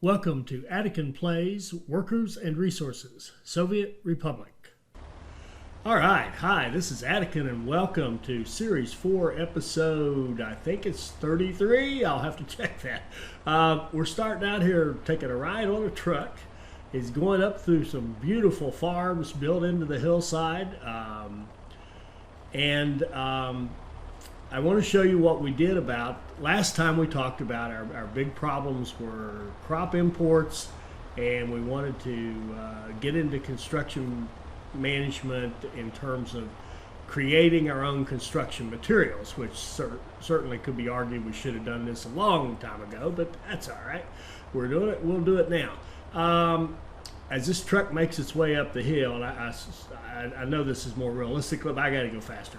Welcome to Attican Plays Workers and Resources, Soviet Republic. All right, hi, this is Attican and welcome to Series 4, Episode, I think it's 33. I'll have to check that. We're starting out here taking a ride on a truck. It's going up through some beautiful farms built into the hillside. I want to show you what we did about last time. We talked about our big problems were crop imports, and we wanted to get into construction management in terms of creating our own construction materials, which certainly could be argued we should have done this a long time ago, but that's all right. We're doing it. We'll do it now. As this truck makes its way up the hill, and I know this is more realistic, but I got to go faster.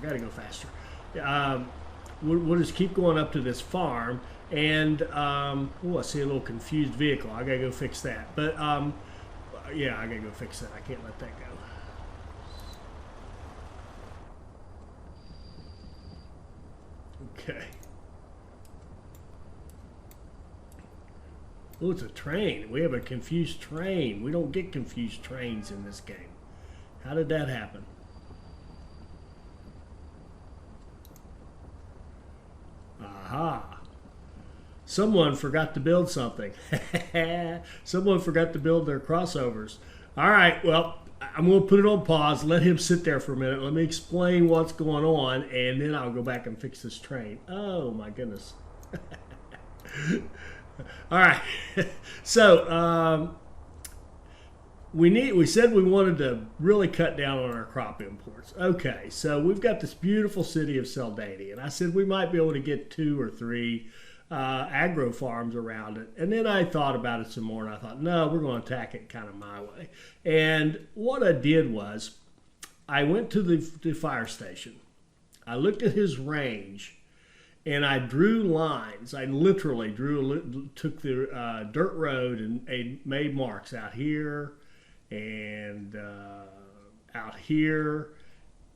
We'll just keep going up to this farm, and I see a little confused vehicle. I gotta go fix that. But yeah, I gotta go fix that. I can't let that go. Okay. Oh, it's a train. We have a confused train. We don't get confused trains in this game. How did that happen? Aha. Someone forgot to build something. Someone forgot to build their crossovers. All right, well, I'm going to put it on pause. Let him sit there for a minute. Let me explain what's going on, and then I'll go back and fix this train. Oh, my goodness. All right. So, we said we wanted to really cut down on our crop imports. Okay, so we've got this beautiful city of Seldany, and I said we might be able to get 2 or 3 agro farms around it. And then I thought about it some more, and I thought, no, we're going to attack it kind of my way. And what I did was I went to the fire station. I looked at his range, and I drew lines. I literally took the dirt road and made marks out here, and out here,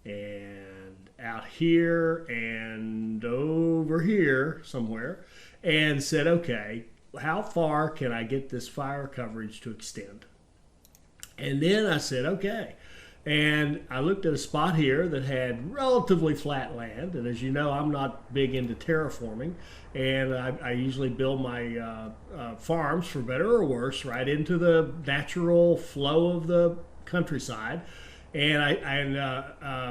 and out here, and over here somewhere, and said, okay, how far can I get this fire coverage to extend? And then I said, okay. And I looked at a spot here that had relatively flat land, and as you know, I'm not big into terraforming, and I usually build my farms, for better or worse, right into the natural flow of the countryside. And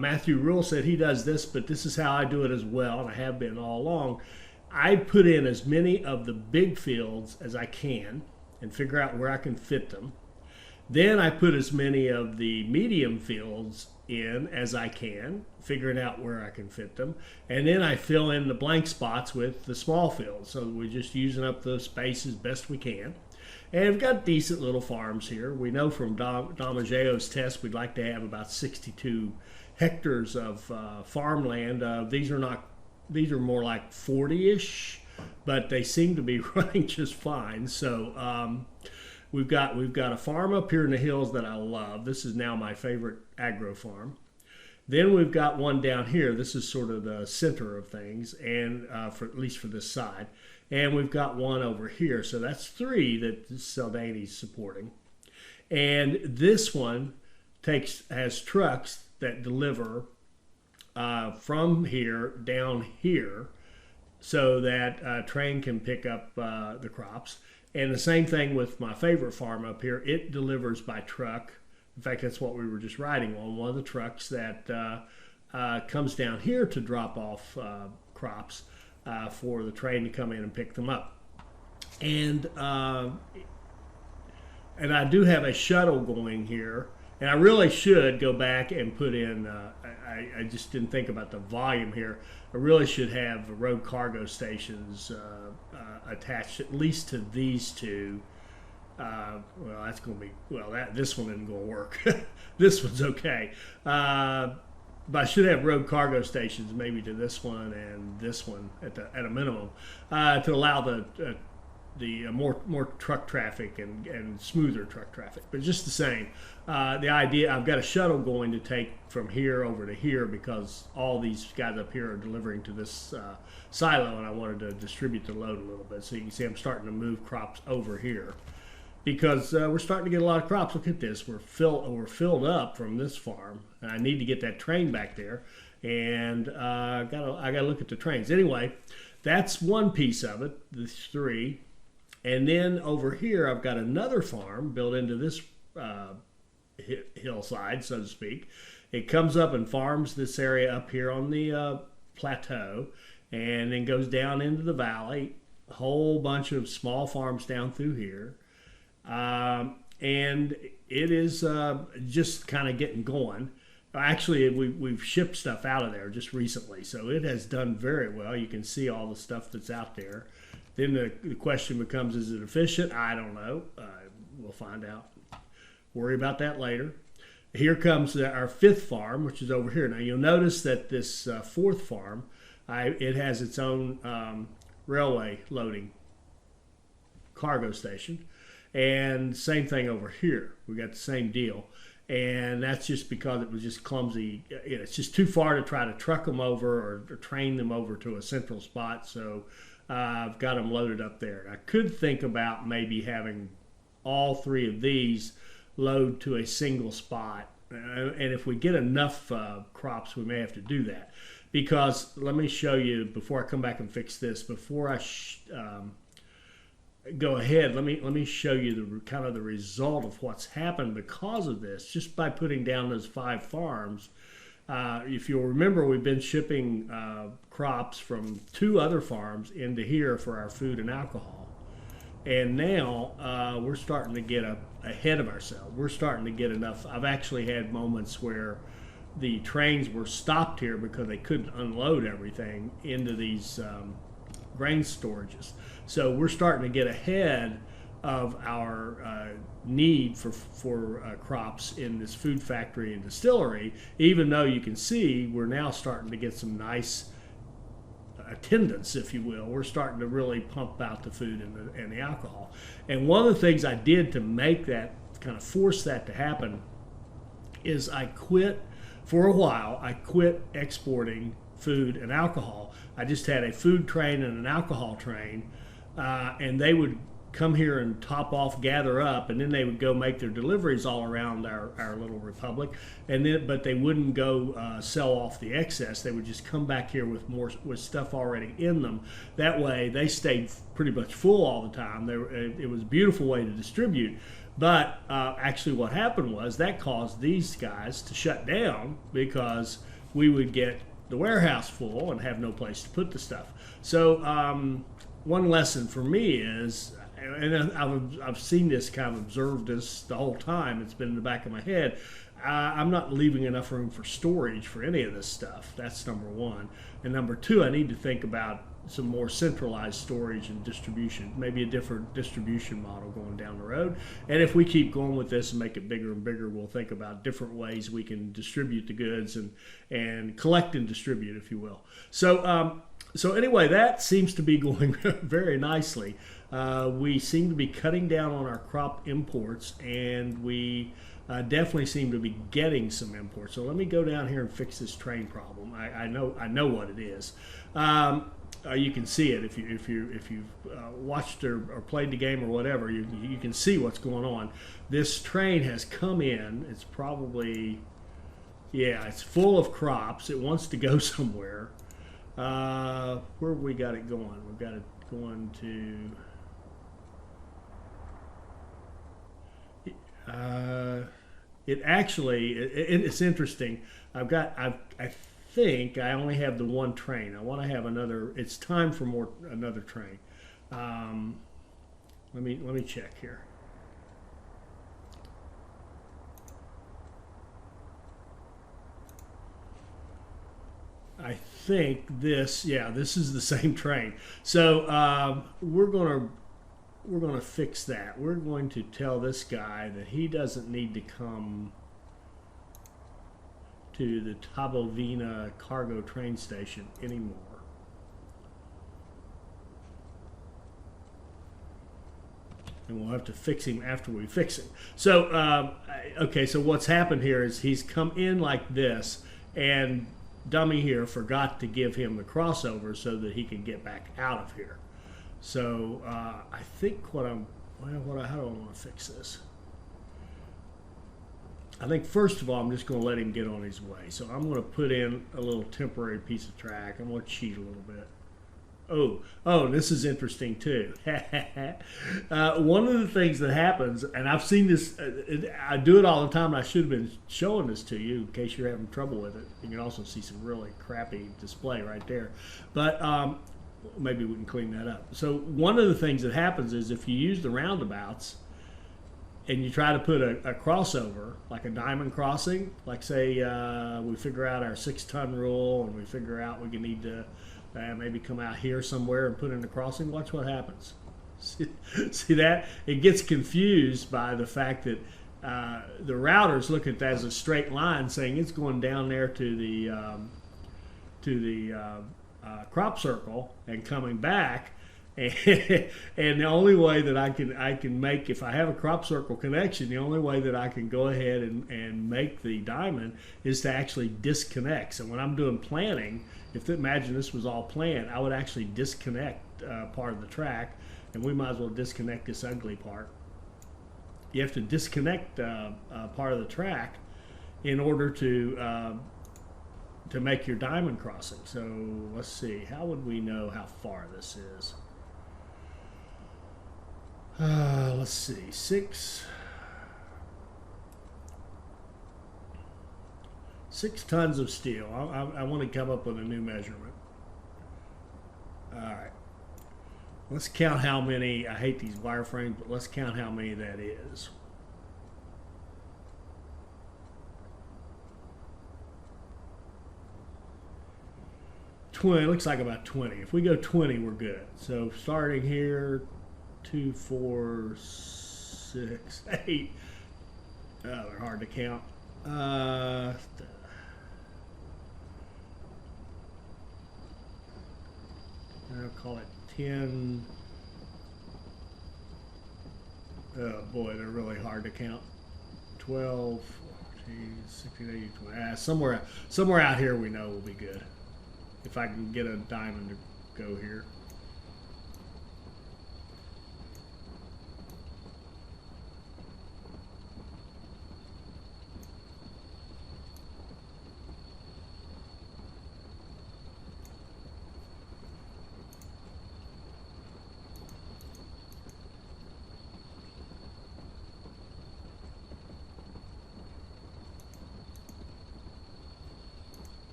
Matthew Rule said he does this, but this is how I do it as well, and I have been all along. I put in as many of the big fields as I can and figure out where I can fit them. Then I put as many of the medium fields in as I can, figuring out where I can fit them. And then I fill in the blank spots with the small fields. So we're just using up the space as best we can. And we've got decent little farms here. We know from Damageo's test we'd like to have about 62 hectares of farmland. These are more like 40-ish, but they seem to be running just fine. So We've got a farm up here in the hills that I love. This is now my favorite agro farm. Then we've got one down here. This is sort of the center of things, and for at least for this side. And we've got one over here. So that's 3 that Seldany's supporting. And this one has trucks that deliver from here down here, so that a train can pick up the crops. And the same thing with my favorite farm up here. It delivers by truck. In fact, that's what we were just riding on, one of the trucks that comes down here to drop off crops for the train to come in and pick them up. And I do have a shuttle going here. And I really should go back and put in, I just didn't think about the volume here. I really should have road cargo stations attached at least to these 2. Well, that's going to be, this one isn't going to work. This one's okay. But I should have road cargo stations maybe to this one and this one at a minimum to allow the more truck traffic and smoother truck traffic. But just the same, the idea, I've got a shuttle going to take from here over to here because all these guys up here are delivering to this silo, and I wanted to distribute the load a little bit. So you can see I'm starting to move crops over here. because we're starting to get a lot of crops. Look at this. We're filled up from this farm. And I need to get that train back there. And I gotta look at the trains. Anyway, that's one piece of it, this 3. And then over here, I've got another farm built into this hillside, so to speak. It comes up and farms this area up here on the plateau, and then goes down into the valley. A whole bunch of small farms down through here. And it is just kind of getting going. Actually, we've shipped stuff out of there just recently, so it has done very well. You can see all the stuff that's out there. Then the question becomes, is it efficient? I don't know. We'll find out. Worry about that later. Here comes our 5th farm, which is over here. Now, you'll notice that this 4th farm, it has its own railway loading cargo station. And same thing over here. We got the same deal. And that's just because it was just clumsy. It's just too far to try to truck them over or train them over to a central spot. So I've got them loaded up there. I could think about maybe having all 3 of these load to a single spot. And if we get enough crops, we may have to do that. Because let me show you, before I come back and fix this, before I go ahead, let me show you the kind of the result of what's happened because of this, just by putting down those 5 farms. If you'll remember, we've been shipping crops from 2 other farms into here for our food and alcohol. And now we're starting to get ahead of ourselves. We're starting to get enough. I've actually had moments where the trains were stopped here because they couldn't unload everything into these grain storages. So we're starting to get ahead of our need for crops in this food factory and distillery, even though you can see we're now starting to get some nice attendance, if you will. We're starting to really pump out the food and the alcohol. And one of the things I did to make that, kind of force that to happen, is I quit, for a while, I quit exporting food and alcohol. I just had a food train and an alcohol train, and they would come here and top off, gather up, and then they would go make their deliveries all around our little republic. And then, but they wouldn't go sell off the excess. They would just come back here with stuff already in them. That way, they stayed pretty much full all the time. It was a beautiful way to distribute. But actually, what happened was that caused these guys to shut down because we would get the warehouse full and have no place to put the stuff. So one lesson for me is, and I've seen this, kind of observed this the whole time, it's been in the back of my head, I'm not leaving enough room for storage for any of this stuff. That's number one. And number two, I need to think about some more centralized storage and distribution, maybe a different distribution model going down the road. And if we keep going with this and make it bigger and bigger, we'll think about different ways we can distribute the goods and collect and distribute, if you will. So anyway, that seems to be going very nicely. We seem to be cutting down on our crop imports, and we definitely seem to be getting some imports. So let me go down here and fix this train problem. I know what it is. You can see it if you've watched or played the game or whatever. You can see what's going on. This train has come in. It's probably, yeah, it's full of crops. It wants to go somewhere. Where have we got it going? We've got it going to. It actually, it's interesting. I think I only have the one train. I want to have another. It's time for another train. Let me check here. I think this is the same train. So we're gonna fix that. We're going to tell this guy that he doesn't need to come to the Tabovina cargo train station anymore. And we'll have to fix him after we fix him. So, okay, so what's happened here is he's come in like this, and dummy here forgot to give him the crossover so that he can get back out of here. So I think what I'm well, how do I want to fix this? I think first of all, I'm just going to let him get on his way. So I'm going to put in a little temporary piece of track. I'm going to cheat a little bit. Oh, this is interesting too. One of the things that happens, and I've seen this, I do it all the time, and I should have been showing this to you in case you're having trouble with it. You can also see some really crappy display right there. But maybe we can clean that up. So one of the things that happens is if you use the roundabouts and you try to put a crossover, like a diamond crossing, like say we figure out our 6-ton rule and we figure out we can need to maybe come out here somewhere and put in a crossing, watch what happens. See that? It gets confused by the fact that the routers look at that as a straight line, saying it's going down there to the crop circle and coming back. And the only way that I can make, if I have a crop circle connection, the only way that I can go ahead and make the diamond is to actually disconnect. So when I'm doing planning, imagine this was all planned, I would actually disconnect part of the track, and we might as well disconnect this ugly part. You have to disconnect part of the track in order to make your diamond crossing. So let's see, how would we know how far this is? Let's see, 6 tons of steel. I want to come up with a new measurement. All right. Let's count how many. I hate these wireframes, but let's count how many that is. Looks like about 20. If we go 20, we're good. So starting here, 2, 4, 6, 8. Oh, they're hard to count. I'll call it 10. Oh boy, they're really hard to count. 12, 14, 16, 18, 20. Somewhere out here we know will be good. If I can get a diamond to go here.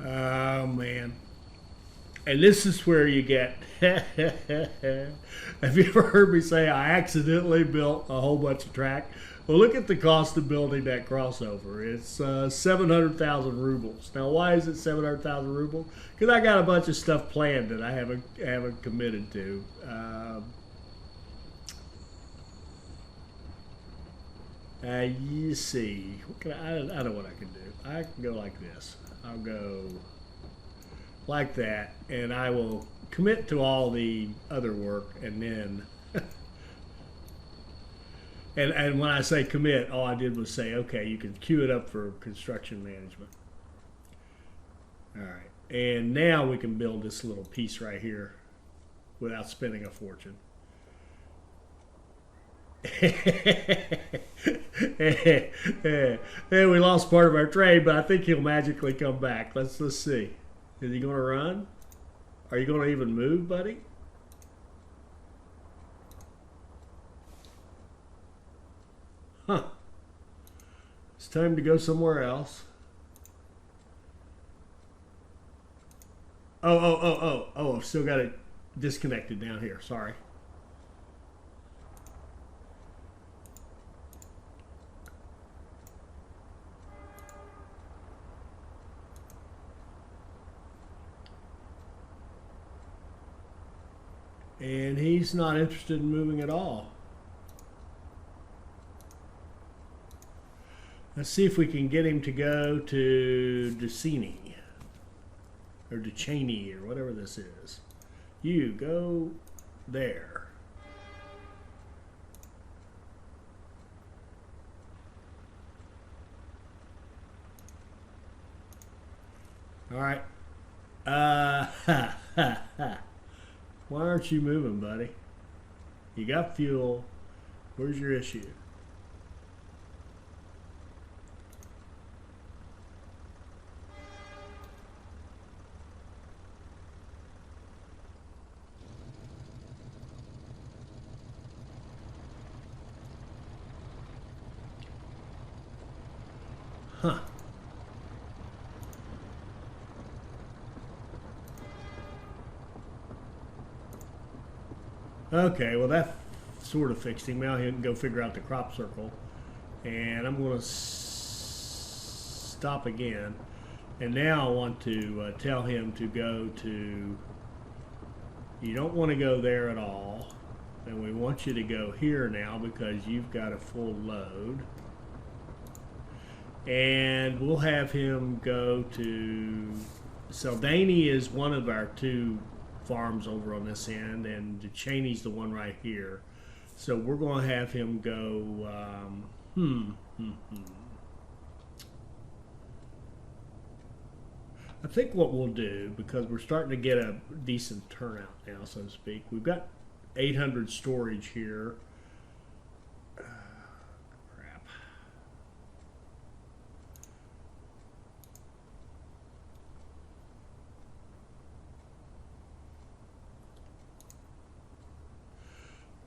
Oh man. And this is where you get have you ever heard me say I accidentally built a whole bunch of track? Well, look at the cost of building that crossover. It's 700,000 rubles. Now, why is it 700,000 rubles? Because I got a bunch of stuff planned that I haven't committed to. You see, I know what I can do. I can go like this. I'll go like that, and I will commit to all the other work, and then and when I say commit, all I did was say, okay, you can queue it up for construction management. All right, and now we can build this little piece right here without spending a fortune. And we lost part of our trade, but I think he'll magically come back. Let's see. Is he going to run? Are you going to even move, buddy? Huh. It's time to go somewhere else. Oh, I've still got it disconnected down here. Sorry. And he's not interested in moving at all. Let's see if we can get him to go to Ducini or Duchaney or whatever this is. You go there. All right. Why aren't you moving, buddy? You got fuel. Where's your issue? Huh. Okay, well that sort of fixed him. Now he can go figure out the crop circle. And I'm going to stop again. And now I want to tell him to go to, you don't want to go there at all. And we want you to go here now because you've got a full load. And we'll have him go to, Seldany is one of our two farms over on this end, and Cheney's the one right here. So we're going to have him go, I think what we'll do, because we're starting to get a decent turnout now, so to speak, we've got 800 storage here. Crap.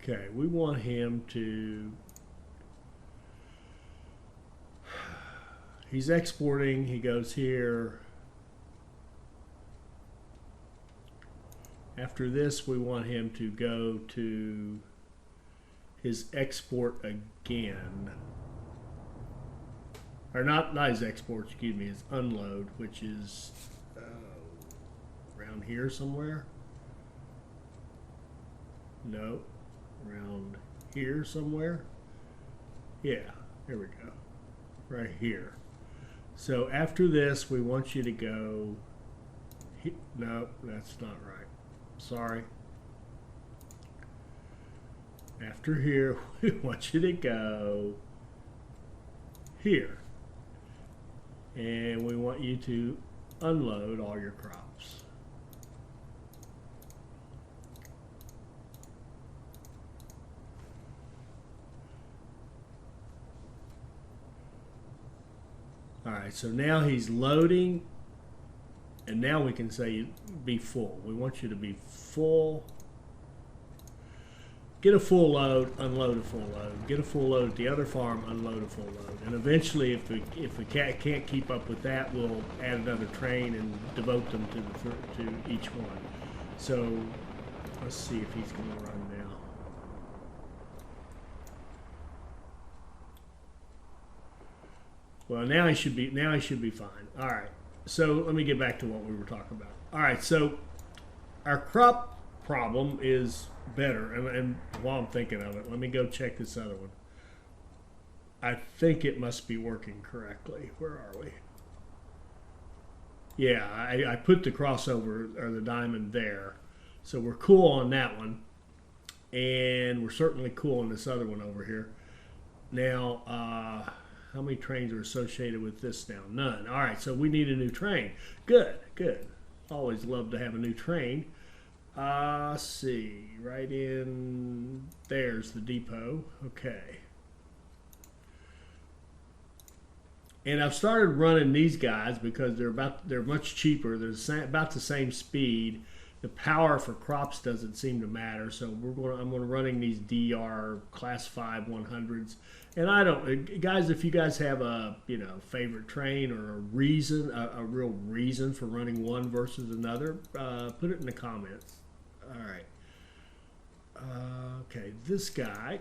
Okay, we want him to, he's exporting, he goes here. After this, we want him to go to his export again. Or not his export, excuse me, his unload, which is around here somewhere. No, around here somewhere. Yeah, here we go. Right here. So after this, we want you to go. No, that's not right. Sorry. After here, we want you to go here. And we want you to unload all your crops. All right, so now he's loading. And now we can say be full. We want you to be full. Get a full load, unload a full load. Get a full load at the other farm, unload a full load. And eventually, if we can't keep up with that, we'll add another train and devote them to each one. So let's see if he's going to run now. Well, now he should be fine. All right. So let me get back to what we were talking about. All right, so our crop problem is better. And while I'm thinking of it, let me go check this other one. I think it must be working correctly. Where are we? Yeah, I put the crossover or the diamond there. So we're cool on that one. And we're certainly cool on this other one over here. Now, how many trains are associated with this now? None. All right, so we need a new train. Good, good. Always love to have a new train. Let's see, right in, there's the depot. Okay. And I've started running these guys because they're much cheaper. They're about the same speed. The power for crops doesn't seem to matter. So I'm going to running these DR Class 5 100s. And I don't, guys, if you guys have a favorite train or a reason, a real reason for running one versus another, put it in the comments. All right. Okay, this guy.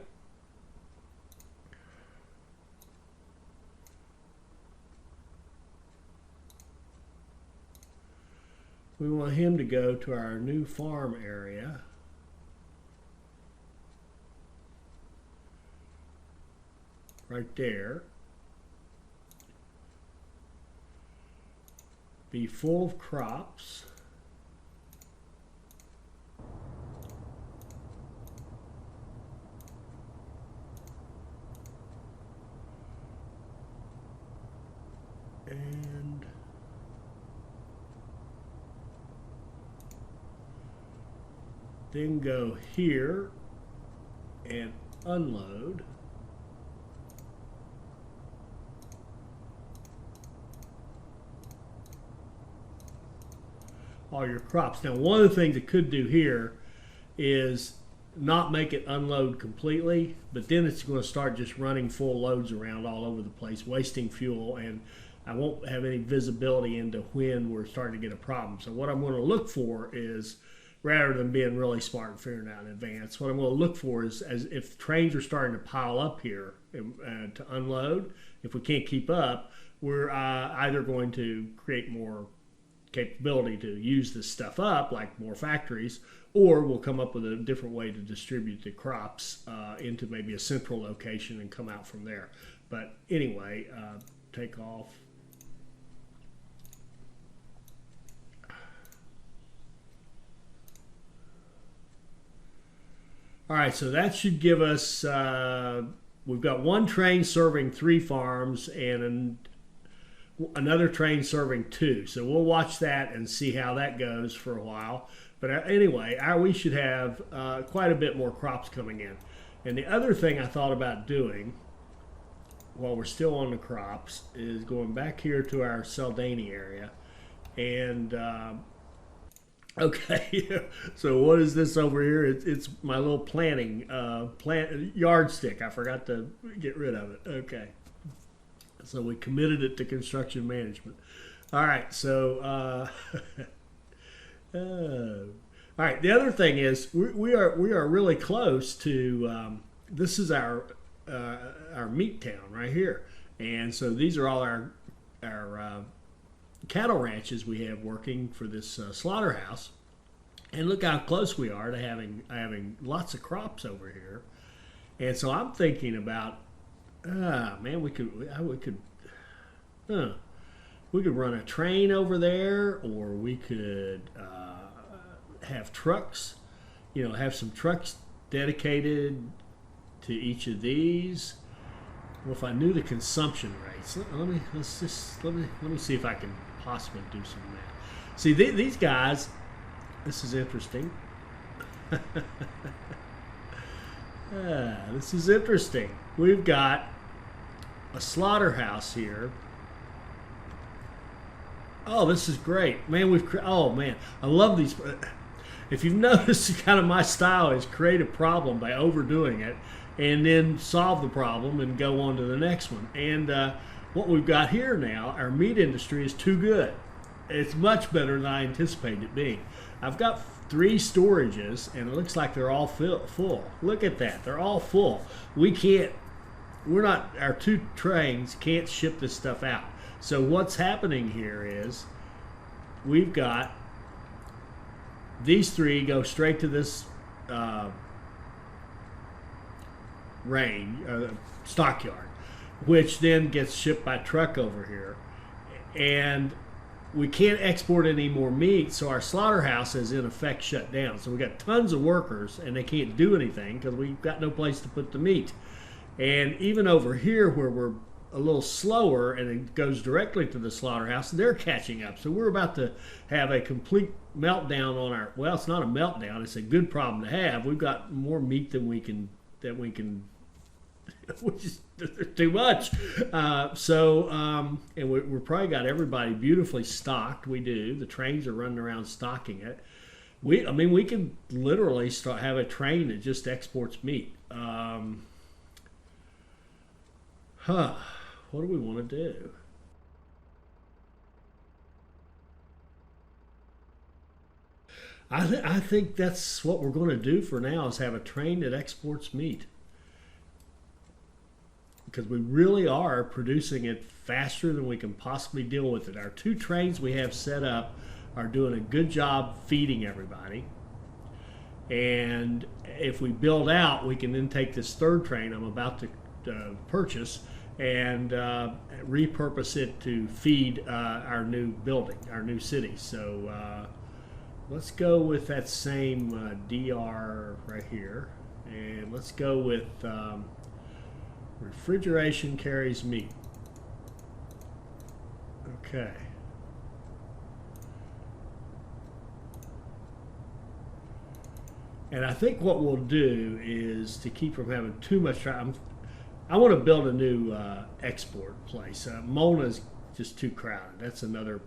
We want him to go to our new farm area. Right there. Be full of crops. And then go here and unload. All your crops. Now, one of the things it could do here is not make it unload completely, but then it's going to start just running full loads around all over the place, wasting fuel, and I won't have any visibility into when we're starting to get a problem. So what I'm going to look for is, rather than being really smart and figuring out in advance, what I'm going to look for is, as if trains are starting to pile up here to unload, if we can't keep up, we're either going to create more capability to use this stuff up, like more factories, or we'll come up with a different way to distribute the crops into maybe a central location and come out from there. But anyway, take off. All right, so that should give us, we've got one train serving 3 farms and another train serving 2. So we'll watch that and see how that goes for a while. But anyway, we should have quite a bit more crops coming in. And the other thing I thought about doing while we're still on the crops is going back here to our Seldany area. And okay, so what is this over here? It's my little planting yardstick. I forgot to get rid of it. Okay. So we committed it to construction management. All right, so all right. The other thing is we are really close to. This is our meat town right here, and so these are all our cattle ranches we have working for this slaughterhouse. And look how close we are to having lots of crops over here. And so I'm thinking about. Man, we could run a train over there, or we could have trucks, have some trucks dedicated to each of these. Well, if I knew the consumption rates, let me see if I can possibly do some math. See, these guys, this is interesting. This is interesting. We've got a slaughterhouse here. Oh, this is great, man. Oh man, I love these. If you've noticed, kind of my style is create a problem by overdoing it, and then solve the problem and go on to the next one. And what we've got here now, our meat industry is too good. It's much better than I anticipated it being. I've got 3 storages, and it looks like they're all full. Look at that, they're all full. Our 2 trains can't ship this stuff out. So what's happening here is we've got these 3 go straight to this stockyard, which then gets shipped by truck over here. And we can't export any more meat, so our slaughterhouse is in effect shut down. So we've got tons of workers, and they can't do anything because we've got no place to put the meat. And even over here where we're a little slower and it goes directly to the slaughterhouse, they're catching up. So we're about to have a complete meltdown on our, well, it's not a meltdown, it's a good problem to have. We've got more meat than we can which is too much. And we're probably got everybody beautifully stocked. We do. The trains are running around stocking it. We can literally have a train that just exports meat. What do we want to do? I think that's what we're going to do for now, is have a train that exports meat. Because we really are producing it faster than we can possibly deal with it. Our 2 trains we have set up are doing a good job feeding everybody. And if we build out, we can then take this 3rd train I'm about to purchase and repurpose it to feed our new building, our new city. So let's go with that same DR right here. And let's go with refrigeration carries meat. Okay. And I think what we'll do is to keep from having too much traffic. I want to build a new export place. Mona's just too crowded. That's another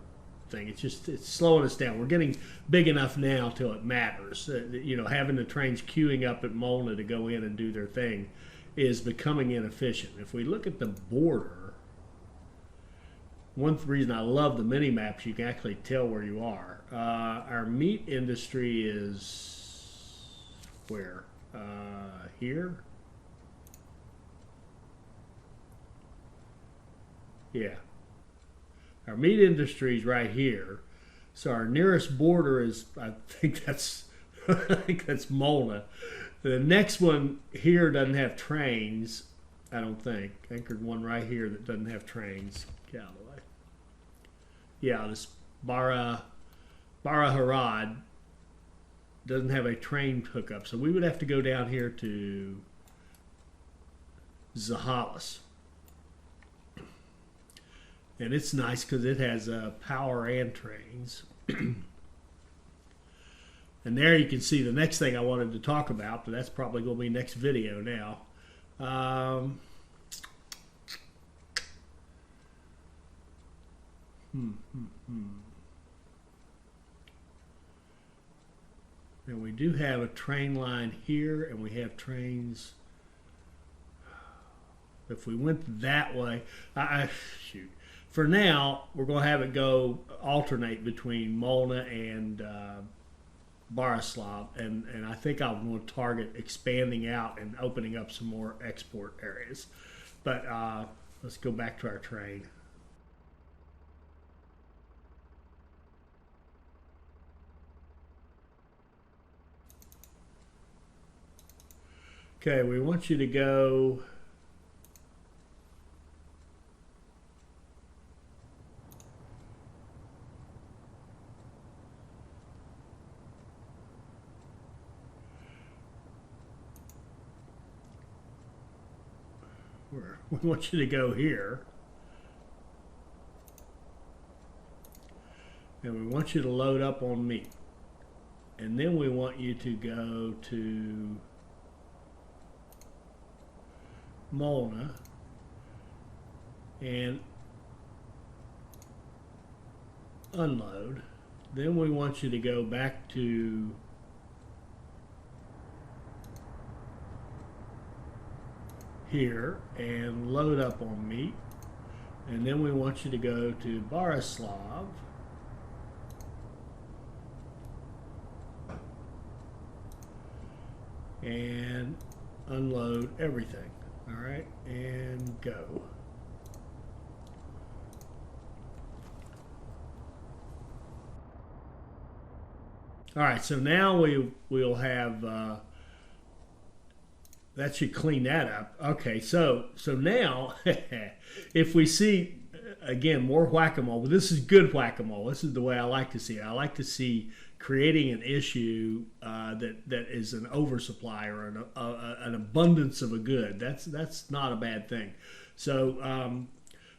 thing. It's slowing us down. We're getting big enough now till it matters. Having the trains queuing up at Mona to go in and do their thing is becoming inefficient. If we look at the border, one reason I love the mini maps, you can actually tell where you are. Our meat industry is where? Here? Yeah. Our meat industry is right here. So our nearest border is, I think that's Mona. The next one here doesn't have trains, I don't think. I think there's one right here that doesn't have trains. Get out of the way. Yeah, this Bara Harad doesn't have a train hookup. So we would have to go down here to Zahalas. And it's nice because it has power and trains. And there you can see the next thing I wanted to talk about, but that's probably going to be next video now. Now we do have a train line here, and we have trains. If we went that way, shoot. For now, we're going to have it go alternate between Molna and Borislav, and I think I'm going to target expanding out and opening up some more export areas. But let's go back to our train. Okay, we want you to go. We want you to go here. And we want you to load up on meat. And then we want you to go to Molna and unload. Then we want you to go back to here and load up on meat, and then we want you to go to Borislav and unload everything. All right, and go. All right, so now we'll have that should clean that up. Okay, so now if we see again more whack-a-mole, but this is good whack-a-mole. This is the way I like to see it. I like to see creating an issue that is an oversupply or an abundance of a good. That's not a bad thing. So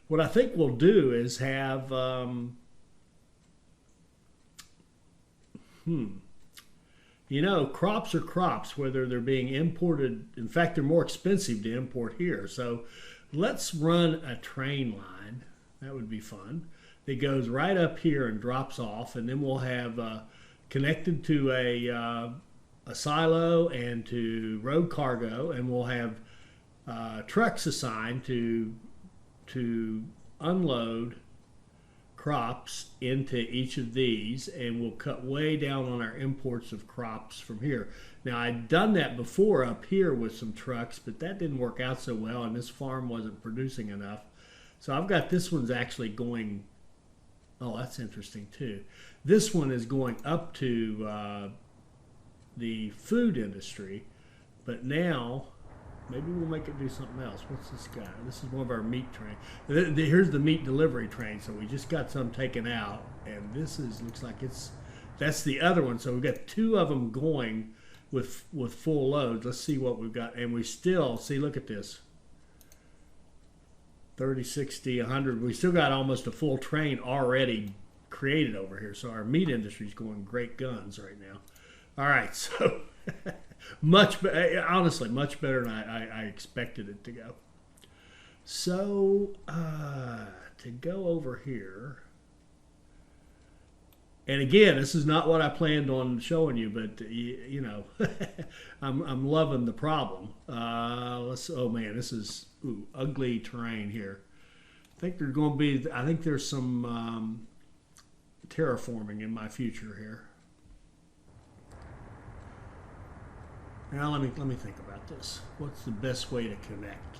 what I think we'll do is have crops are crops, whether they're being imported. In fact, they're more expensive to import here. So let's run a train line. That would be fun. It goes right up here and drops off, and then we'll have connected to a silo and to road cargo, and we'll have trucks assigned to unload crops into each of these, and we'll cut way down on our imports of crops from here. Now, I'd done that before up here with some trucks, but that didn't work out so well, and this farm wasn't producing enough. So I've got this one's actually going, oh, that's interesting too. This one is going up to the food industry, but now maybe we'll make it do something else. What's this guy? This is one of our meat trains. Here's the meat delivery train. So we just got some taken out, and this looks like that's the other one. So we've got two of them going with full loads. Let's see what we've got, and we still see. Look at this. 30, 60, 100. We still got almost a full train already created over here. So our meat industry is going great guns right now. All right, so Honestly, much better than I expected it to go. So, to go over here, and again, this is not what I planned on showing you, but you know, I'm loving the problem. Oh man, this is ugly terrain here. I think there's going to be. I think there's some terraforming in my future here. Now let me think about this. What's the best way to connect?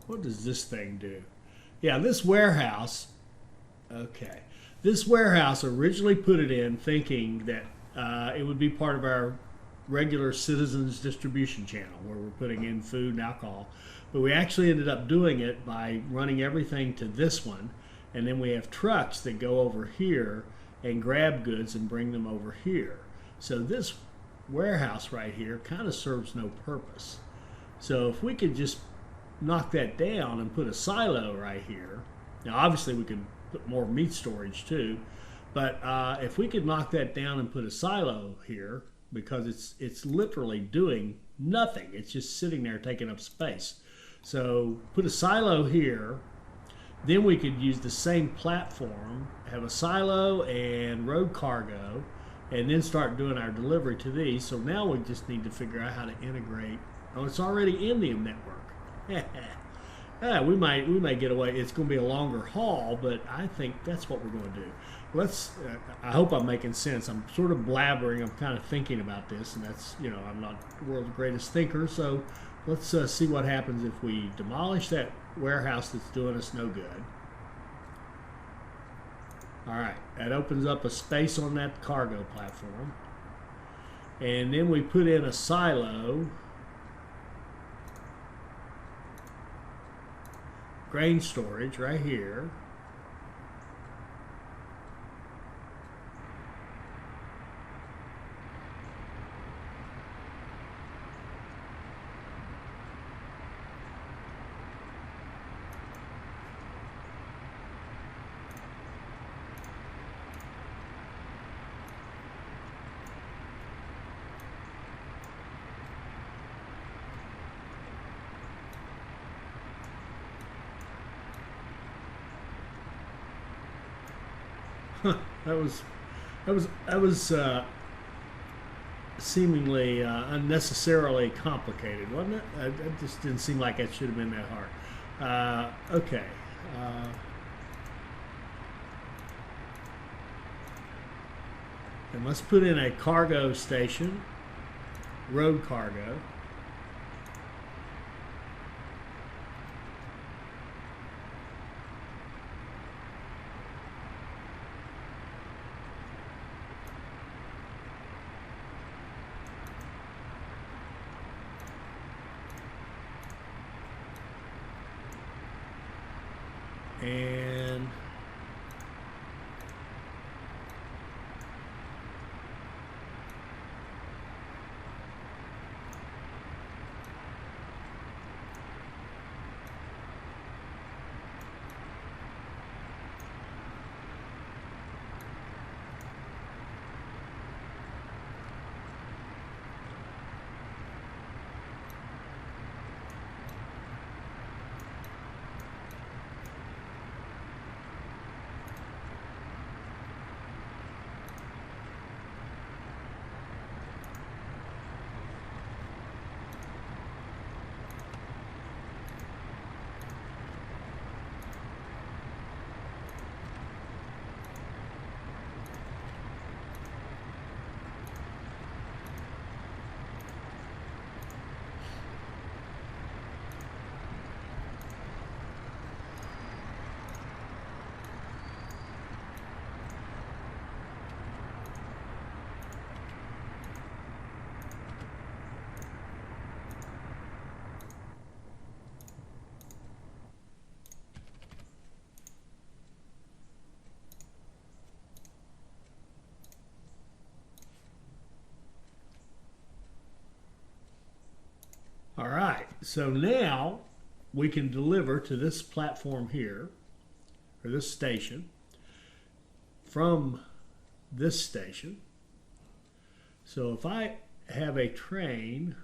What does this thing do? Yeah, this warehouse. Okay. This warehouse originally put it in thinking that it would be part of our regular citizens distribution channel where we're putting in food and alcohol. But we actually ended up doing it by running everything to this one. And then we have trucks that go over here and grab goods and bring them over here. So this warehouse right here kind of serves no purpose. So if we could just knock that down and put a silo right here. Now obviously we could put more meat storage too, but if we could knock that down and put a silo here, because it's literally doing nothing, it's just sitting there taking up space. So put a silo here, then we could use the same platform, have a silo and road cargo, and then start doing our delivery to these. So now we just need to figure out how to integrate. Oh, it's already in the network. Yeah, we may get away. It's going to be a longer haul, but I think that's what we're going to do. Let's. I hope I'm making sense. I'm sort of blabbering. I'm kind of thinking about this, and that's, you know, I'm not the world's greatest thinker. So let's see what happens if we demolish that warehouse that's doing us no good. All right, that opens up a space on that cargo platform, and then we put in a silo. Grain storage right here. That was seemingly unnecessarily complicated, wasn't it? It just didn't seem like it should have been that hard. Okay. And let's put in a cargo station, road cargo. And All right, so now we can deliver to this platform here, or this station, from this station. So if I have a train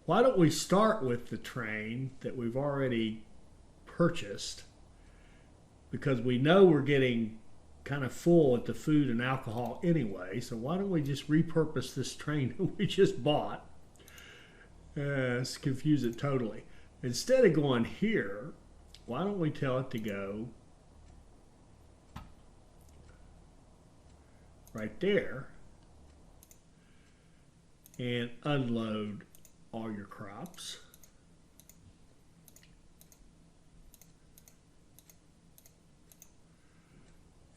why don't we start with the train that we've already purchased, because we know we're getting kind of full at the food and alcohol anyway. So why don't we just repurpose this train that we just bought? Let's confuse it totally. Instead of going here, why don't we tell it to go right there and unload all your crops.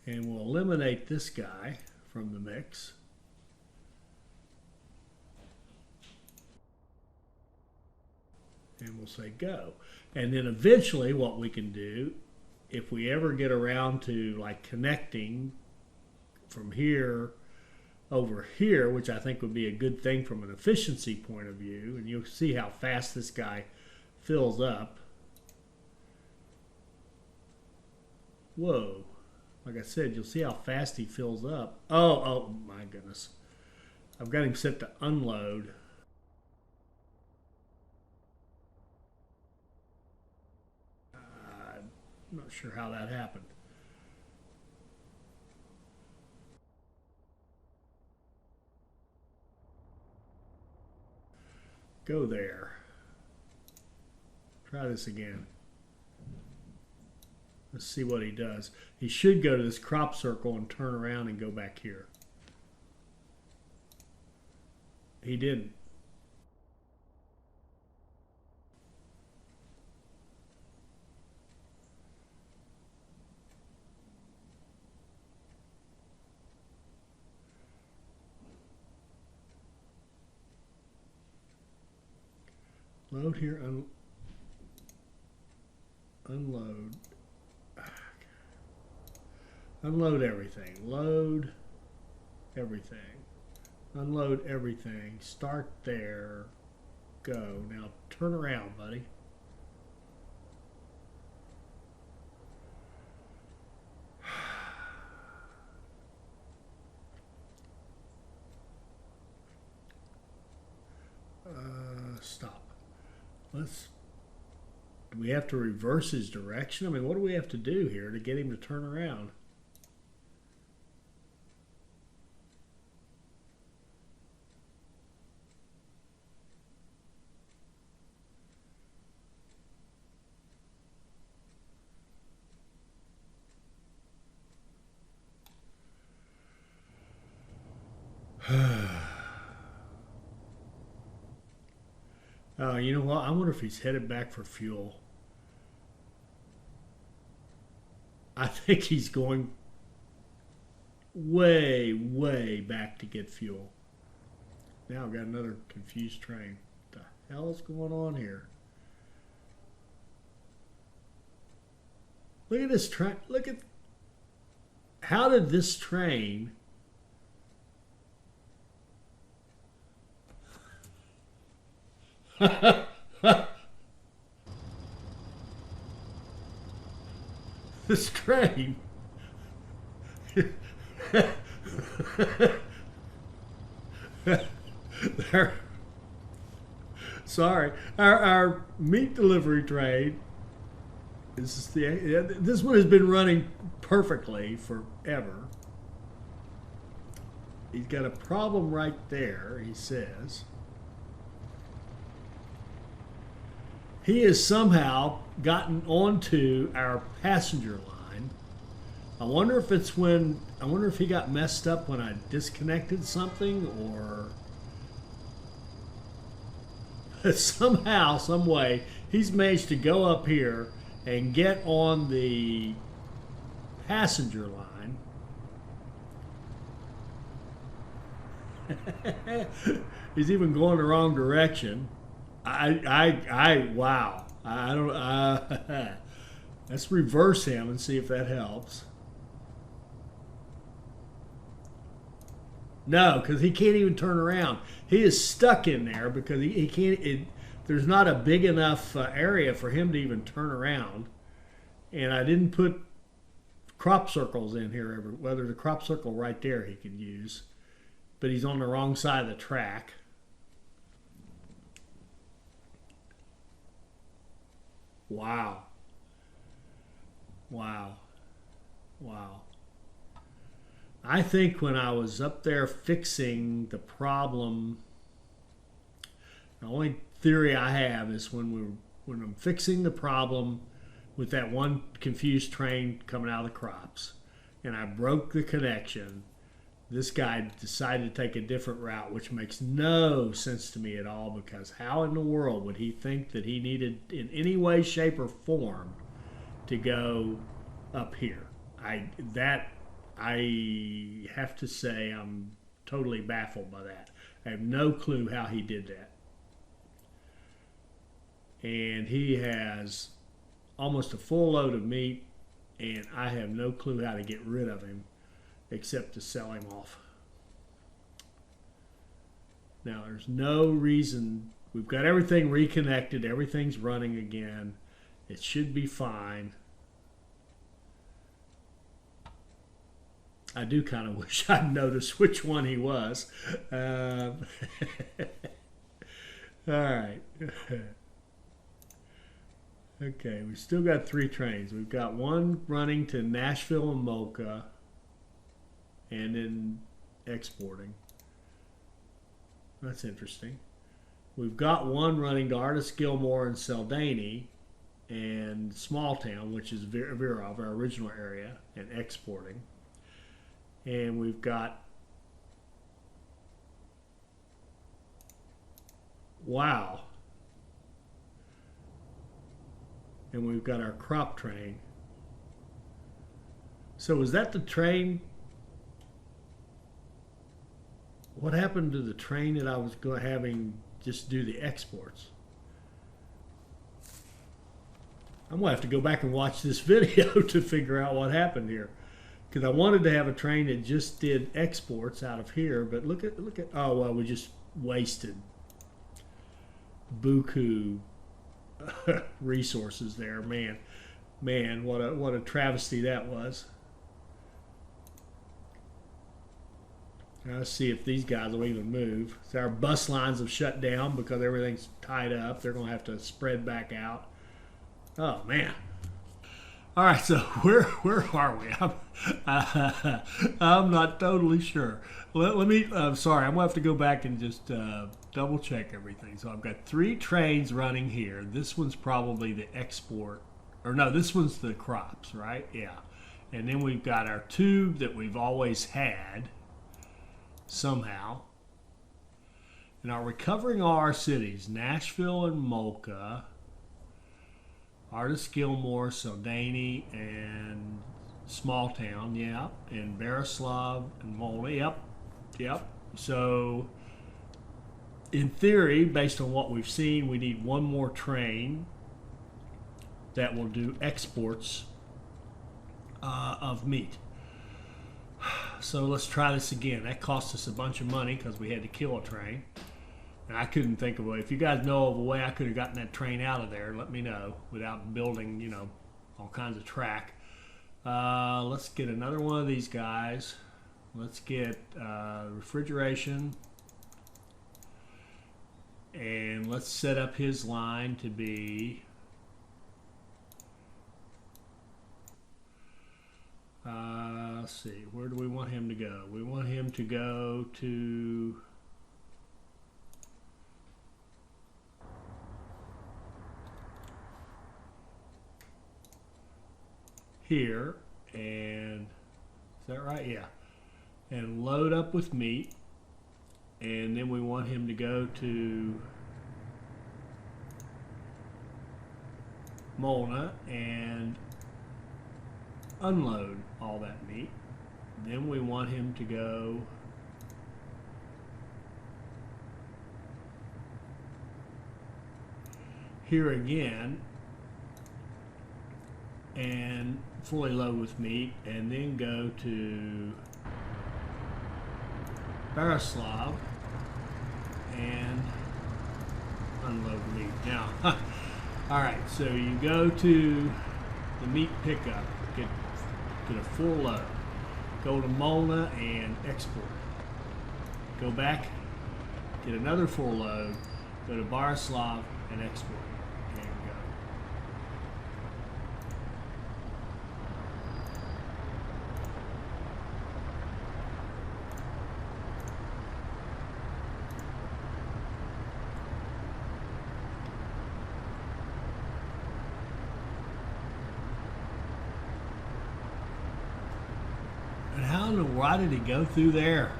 And we'll eliminate this guy from the mix. And we'll say go. And then eventually what we can do, if we ever get around to like connecting from here over here, which I think would be a good thing from an efficiency point of view, and you'll see how fast this guy fills up. Whoa. Like I said, you'll see how fast he fills up. Oh my goodness. I've got him set to unload. I'm not sure how that happened. Go there. Try this again. Let's see what he does. He should go to this crop circle and turn around and go back here. He didn't. Load here, unload. Unload everything. Load everything. Unload everything. Start there. Go. Now turn around, buddy. Stop. Do we have to reverse his direction? I mean, what do we have to do here to get him to turn around? Oh, you know what? I wonder if he's headed back for fuel. I think he's going way, way back to get fuel. Now I've got another confused train. What the hell is going on here? Look at this train. Look at... How did this train... This train sorry, our meat delivery train this one has been running perfectly forever. He's got a problem right there, he says. He has somehow gotten onto our passenger line. I wonder if he got messed up when I disconnected something, or somehow, some way, he's managed to go up here and get on the passenger line. He's even going the wrong direction. Wow. Let's reverse him and see if that helps. No, because he can't even turn around. He is stuck in there because he can't. There's not a big enough area for him to even turn around. And I didn't put crop circles in here. Well, there's a crop circle right there he could use. But he's on the wrong side of the track. Wow. Wow. Wow. I think when I was up there fixing the problem, the only theory I have is when I'm fixing the problem with that one confused train coming out of the crops, and I broke the connection, this guy decided to take a different route, which makes no sense to me at all, because how in the world would he think that he needed in any way, shape, or form to go up here? I have to say I'm totally baffled by that. I have no clue how he did that. And he has almost a full load of meat, and I have no clue how to get rid of him except to sell him off. Now, there's no reason. We've got everything reconnected. Everything's running again. It should be fine. I do kind of wish I'd noticed which one he was. All right. Okay, we still got 3 trains. We've got one running to Nashville and Mocha, and then exporting. That's interesting. We've got one running to Artist Gilmore and Seldany and Smalltown, which is Virov, our original area, and exporting. And we've got, wow. And we've got our crop train. So was that the train? What happened to the train that I was having just do the exports? I'm gonna have to go back and watch this video to figure out what happened here, because I wanted to have a train that just did exports out of here. But look at oh well, we just wasted buku resources there. Man, what a travesty that was. Now let's see if these guys will even move. So our bus lines have shut down because everything's tied up. They're going to have to spread back out. Oh man. All right, so where are we? I'm not totally sure. Let me. I'm sorry. I'm gonna have to go back and just double check everything. So I've got 3 trains running here. This one's probably the export, or no, this one's the crops, right? Yeah. And then we've got our 2 that we've always had somehow. And our recovering our cities: Nashville and Mocha, Artist Gilmore, Seldany, and Smalltown, yeah, and Berislav and Molny, yep. So, in theory, based on what we've seen, we need one more train that will do exports of meat. So let's try this again. That cost us a bunch of money because we had to kill a train. And I couldn't think of a way. If you guys know of a way I could have gotten that train out of there, let me know, without building, all kinds of track. Let's get another one of these guys. Let's get refrigeration. And let's set up his line to be let's see, where do we want him to go? We want him to go to here, and is that right? Yeah. And load up with meat, and then we want him to go to Molna and unload all that meat. Then we want him to go here again and fully load with meat, and then go to Barislav and unload meat. Now, all right, so you go to the meat pickup, get a full load, go to Molna and export. Go back, get another full load, go to Barislav and export. And go. Why did he go through there?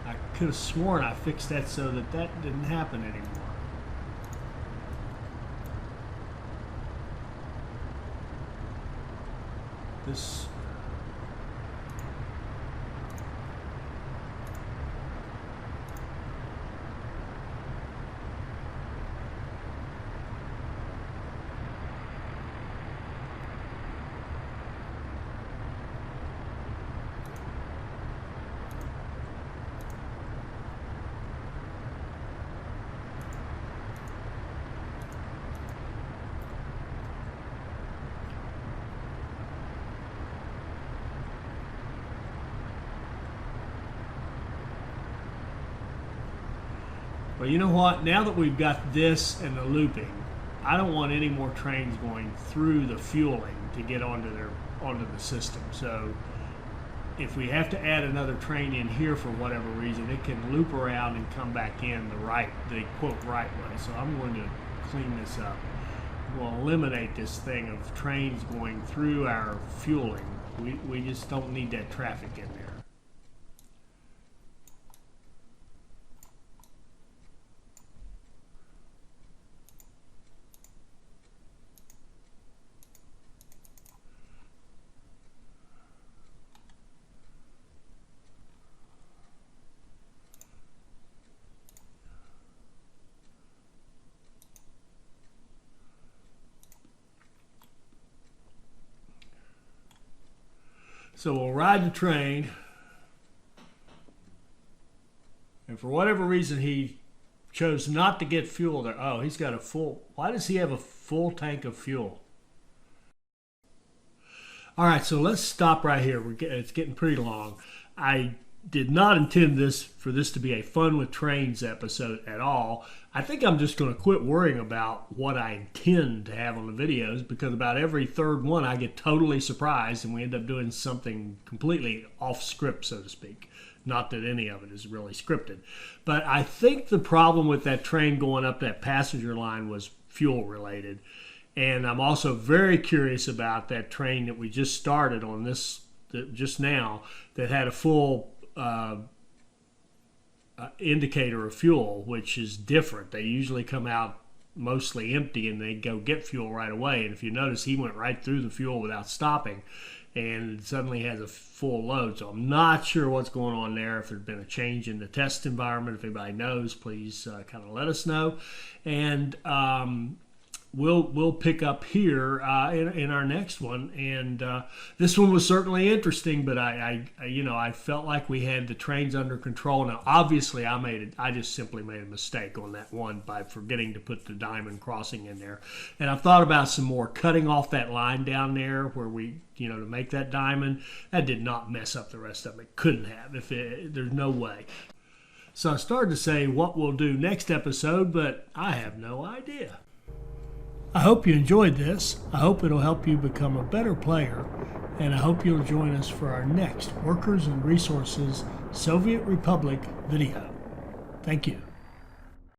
I could have sworn I fixed that so that didn't happen anymore. This Well, you know what? Now that we've got this and the looping, I don't want any more trains going through the fueling to get onto the system. So if we have to add another train in here for whatever reason, it can loop around and come back in the quote right way. So I'm going to clean this up. We'll eliminate this thing of trains going through our fueling. We just don't need that traffic in there. So we'll ride the train, and for whatever reason he chose not to get fuel there. Oh, he's got a full, why does he have a full tank of fuel? All right, so let's stop right here. It's getting pretty long. I did not intend for this to be a fun with trains episode at all. I think I'm just going to quit worrying about what I intend to have on the videos, because about every third one I get totally surprised and we end up doing something completely off script, so to speak. Not that any of it is really scripted. But I think the problem with that train going up that passenger line was fuel related. And I'm also very curious about that train that we just started on this just now that had a full indicator of fuel, which is different. They usually come out mostly empty and they go get fuel right away. And if you notice, he went right through the fuel without stopping and suddenly has a full load. So I'm not sure what's going on there. If there's been a change in the test environment, if anybody knows, please kind of let us know. And we'll pick up here in our next one. And this one was certainly interesting, but I felt like we had the trains under control. Now, obviously, I just simply made a mistake on that one by forgetting to put the diamond crossing in there. And I've thought about some more cutting off that line down there where we, to make that diamond. That did not mess up the rest of it. It couldn't have. There's no way. So I started to say what we'll do next episode, but I have no idea. I hope you enjoyed this. I hope it'll help you become a better player, and I hope you'll join us for our next Workers and Resources Soviet Republic video. Thank you.